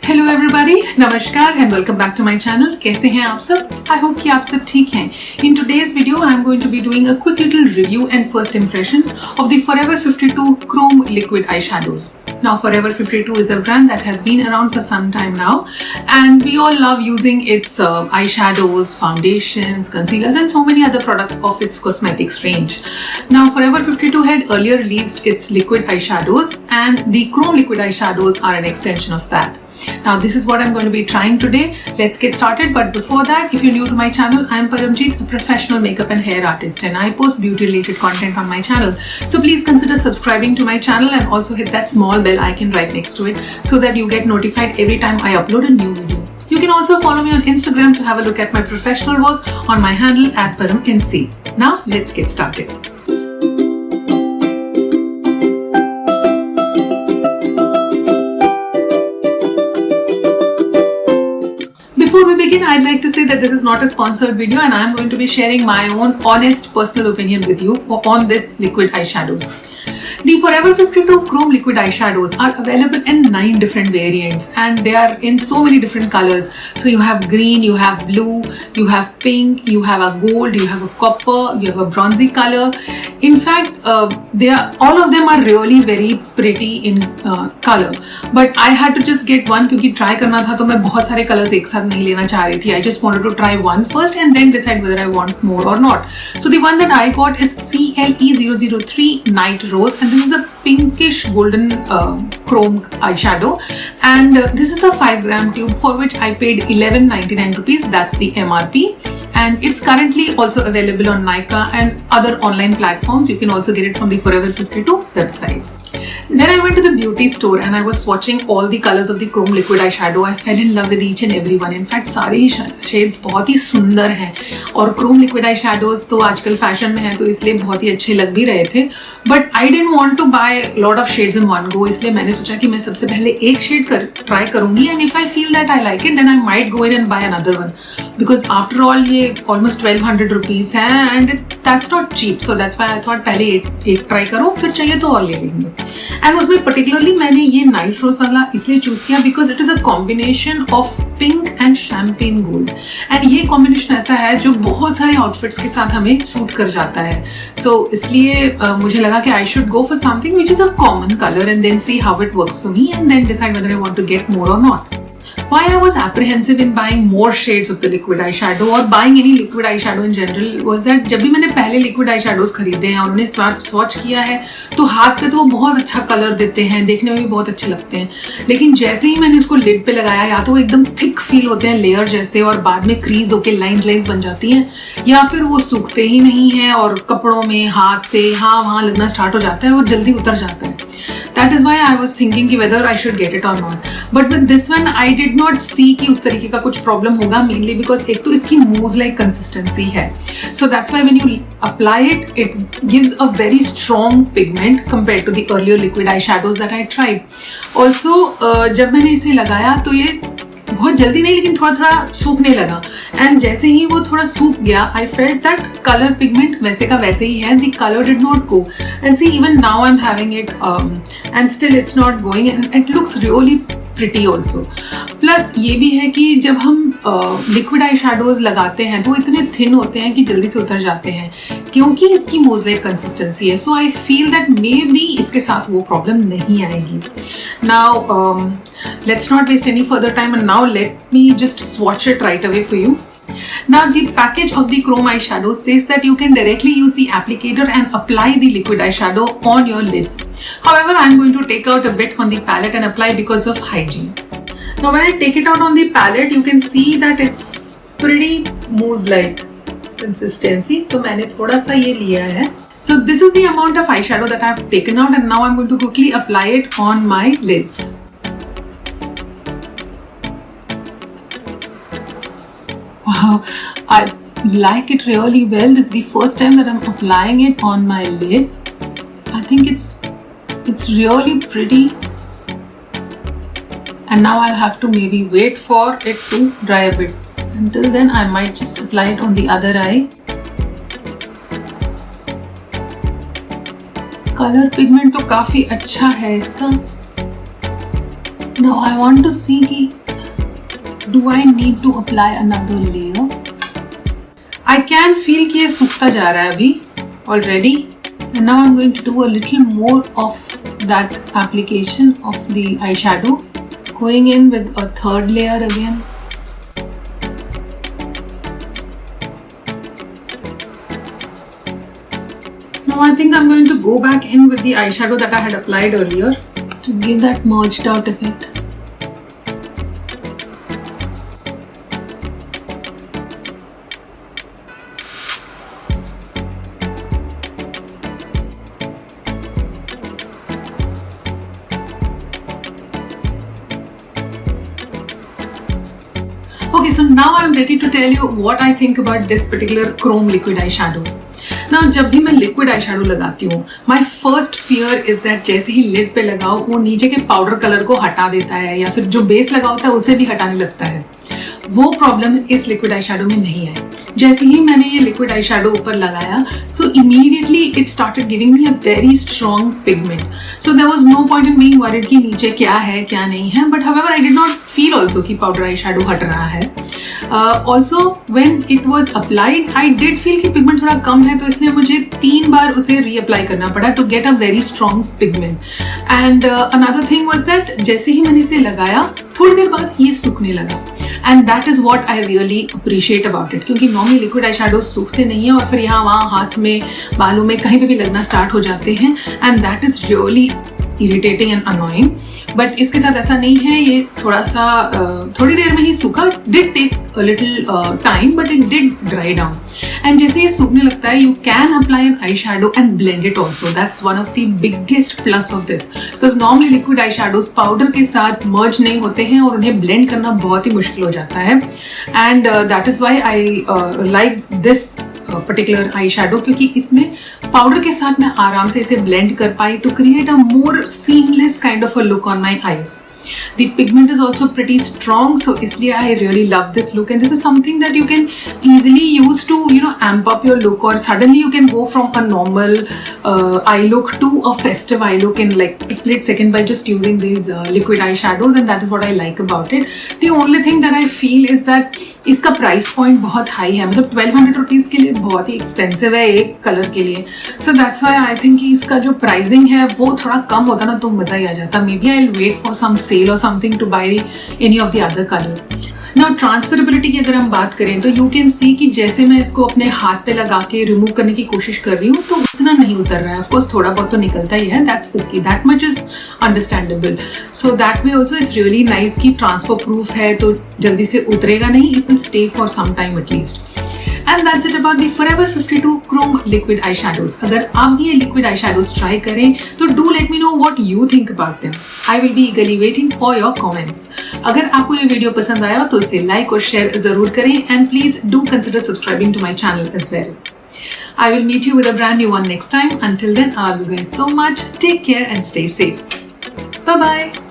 Hello everybody, नमस्कार and welcome back to my channel. कैसे हैं आप सब? आई होप कि आप सब ठीक हैं। In today's video I am going to be doing a quick little review and first impressions of the Forever 52 Chrome Liquid Eyeshadows. Now Forever 52 is a brand that has been around for some time now and we all love using its eyeshadows, foundations, concealers and so many other products of its cosmetics range. Now Forever 52 had earlier released its liquid eyeshadows and the Chrome Liquid Eyeshadows are an extension of that. Now this is what I'm going to be trying today. Let's get started, but before that, if you're new to my channel, I'm Paramjeet, a professional makeup and hair artist and I post beauty related content on my channel. So please consider subscribing to my channel and also hit that small bell icon right next to it so that you get notified every time I upload a new video. You can also follow me on Instagram to have a look at my professional work on my handle @ParamNC. Now let's get started. Before we begin, I'd like to say that this is not a sponsored video and I'm going to be sharing my own honest personal opinion with you on this liquid eyeshadows. The Forever 52 Chrome Liquid Eyeshadows are available in 9 different variants and they are in so many different colors. So you have green, you have blue, you have pink, you have a gold, you have a copper, you have a bronzy color. In fact, all of them are really very pretty in color. But I had to just get one क्योंकि try करना था तो मैं बहुत सारे colors एक साथ नहीं लेना चाह रही थी. I just wanted to try one first and then decide whether I want more or not. So the one that I got is CLE003 Night Rose and this is a pinkish golden chrome eyeshadow and this is a 5-gram tube for which I paid 11.99 rupees. That's the MRP. And it's currently also available on Nykaa and other online platforms. You can also get it from the Forever 52 website. Then I went to the beauty store and I was swatching all the colors of the Chrome Liquid Eyeshadow. I fell in love with each and every one. In fact, सारे ही shades बहुत ही सुंदर हैं और Chrome Liquid Eyeshadows तो आजकल fashion में हैं तो इसलिए बहुत ही अच्छे लग भी रहे थे. But I didn't want to buy a lot of shades in one go. इसलिए मैंने सोचा कि मैं सबसे पहले एक शेड ट्राई करूँगी and if I feel that I like it, then I might go in and buy another one. Because after all ये almost 1200 rupees है and that's not cheap. So that's why I thought पहले एक try करो फिर चाहिए तो और ले लेंगे. एंड उसमें पर्टिकुलरली मैंने ये नाइट रोज वाला इसलिए चूज किया because it is a combination of pink and champagne gold and ये कॉम्बिनेशन ऐसा है जो बहुत सारे आउटफिट्स के साथ हमें सूट कर जाता है. सो इसलिए मुझे लगा कि I should go for something which is a common colour and then see how it works for me and then decide whether I want to get more और not. Why I was apprehensive in buying more shades of the liquid eyeshadow or buying any liquid eyeshadow in general was that जब भी मैंने पहले liquid eyeshadows खरीदे हैं और उन्हें swatch किया है तो हाथ पे तो वो बहुत अच्छा कलर देते हैं, देखने में भी बहुत अच्छे लगते हैं, लेकिन जैसे ही मैंने उसको लिड पे लगाया या तो वो एकदम थिक फील होते हैं लेयर जैसे और बाद में क्रीज होके लाइंस बन जाती हैं या फिर वो सूखते ही नहीं हैं और कपड़ों में हाथ से यहाँ वहाँ लगना स्टार्ट हो जाता है और जल्दी उतर जाता है. That is why I was thinking कि whether I should get it or not. But with this one I did not see कि उस तरीके का कुछ problem होगा mainly because एक तो इसकी mousse like consistency है. So that's why when you apply it, it gives a very strong pigment compared to the earlier liquid eyeshadows that I tried. Also जब मैंने इसे लगाया तो ये बहुत जल्दी नहीं लेकिन थोड़ा थोड़ा सूखने लगा एंड जैसे ही वो थोड़ा सूख गया I felt that colour pigment वैसे का वैसे ही है. The colour did not go and see even now I am having it and still it's not going and it looks really pretty also. Plus ये भी है कि जब हम लिक्विड आई शेडोज लगाते हैं तो इतने थिन होते हैं कि जल्दी से उतर जाते हैं क्योंकि इसकी मोज़ेक कंसिस्टेंसी है. So I feel that may be इसके साथ वो प्रॉब्लम नहीं आएगी. Now let's not waste any further time and now let me just swatch it right away for you. Now the package of the Chrome eyeshadow says that you can directly use the applicator and apply the liquid eyeshadow on your lids. However, I'm going to take out a bit on the palette and apply because of hygiene. Now when I take it out on the palette, you can see that it's pretty mousse-like consistency. So मैंने थोड़ा सा ये लिया है. So this is the amount of eyeshadow that I've taken out and now I'm going to quickly apply it on my lids. Wow, I like it really well. This is the first time that I'm applying it on my lid. I think it's really pretty. And now I'll have to maybe wait for it to dry a bit. Until then, I might just apply it on the other eye. Color pigment तो काफी अच्छा है इसका. Now I want to see कि do I need to apply another layer? I can feel कि ये सूखता जा रहा है अभी already, and now I'm going to do a little more of that application of the eyeshadow, going in with a third layer again. Now I think I'm going to go back in with the eyeshadow that I had applied earlier to give that merged out effect. Okay, so now I'm ready to tell you what I think about this particular chrome liquid eyeshadows. Now जब भी मैं liquid eye shadow लगाती हूँ, my first fear is that जैसे ही lid पे लगाओ वो नीचे के पाउडर कलर को हटा देता है या फिर जो बेस लगा होता है उसे भी हटाने लगता है. वो प्रॉब्लम इस लिक्विड आई शेडो में नहीं आई. जैसे ही मैंने ये लिक्विड आई शेडो ऊपर लगाया, so immediately it started giving me a very strong pigment. So there was no point in being worried कि नीचे क्या है क्या नहीं है. But however I did not feel also कि पाउडर आई शेडो हट रहा है. Also when it was applied I did feel कि पिगमेंट थोड़ा कम है, तो इसलिए मुझे 3 बार उसे रीअप्लाई करना पड़ा to get a very strong pigment. And another thing was that जैसे ही मैंने इसे लगाया थोड़ी देर बाद ये सूखने लगा. And that is what I really appreciate about it, क्योंकि नॉर्मली लिक्विड आई शेडो सूखते नहीं है और फिर यहाँ वहाँ हाथ में बालों में कहीं पे भी लगना स्टार्ट हो जाते हैं. And that is really irritating and annoying. But इसके साथ ऐसा नहीं है, ये थोड़ा सा थोड़ी देर में ही सूखा. Did take a little time but it did dry down. And जैसे ये सूखने लगता है, you can apply an eye shadow and blend it also. That's one of the biggest plus of this, because normally liquid eye shadows powder के साथ मर्ज नहीं होते हैं और उन्हें ब्लेंड करना बहुत ही मुश्किल हो जाता है. And that is why I like this particular eye shadow, क्योंकि इसमें पाउडर के साथ मैं आराम से इसे ब्लेंड कर पाई to create a more seamless kind of a look on my eyes. The pigment is also pretty strong, so इसलिए I really love this look, and this is something that you can easily use to amp up your look, or suddenly you can go from a normal eye look to a festive eye look in like a split second by just using these liquid eye shadows, and that is what I like about it. The only thing that I feel is that इसका price point बहुत high है, मतलब 1200 rupees के लिए बहुत ही expensive है एक colour के लिए. So that's why I think कि इसका जो प्राइसिंग है वो थोड़ा कम होता ना तो मज़ा ही आ जाता. Maybe I will wait for some sale और something to buy any of the other colours. Now transferability की अगर हम बात करें तो यू कैन सी कि जैसे मैं इसको अपने हाथ पे लगा के रिमूव करने की कोशिश कर रही हूँ तो उतना नहीं उतर रहा है. ऑफकोर्स थोड़ा बहुत तो निकलता ही है, that's okay, that much is understandable. So that way also it's really nice कि ट्रांसफर प्रूफ है तो जल्दी से उतरेगा नहीं, it will stay for some time at least. And that's it about the Forever 52 Chrome Liquid Eyeshadows. अगर आप भी ये liquid eyeshadows try करें तो do let me know what you think about them. I will be eagerly waiting for your comments. अगर आपको ये video पसंद आया तो इसे लाइक और शेयर जरूर करें, and please do consider subscribing to my channel as well. I will meet you with a brand new one next time. Until then, I love you guys so much. Take care and stay safe. Bye bye.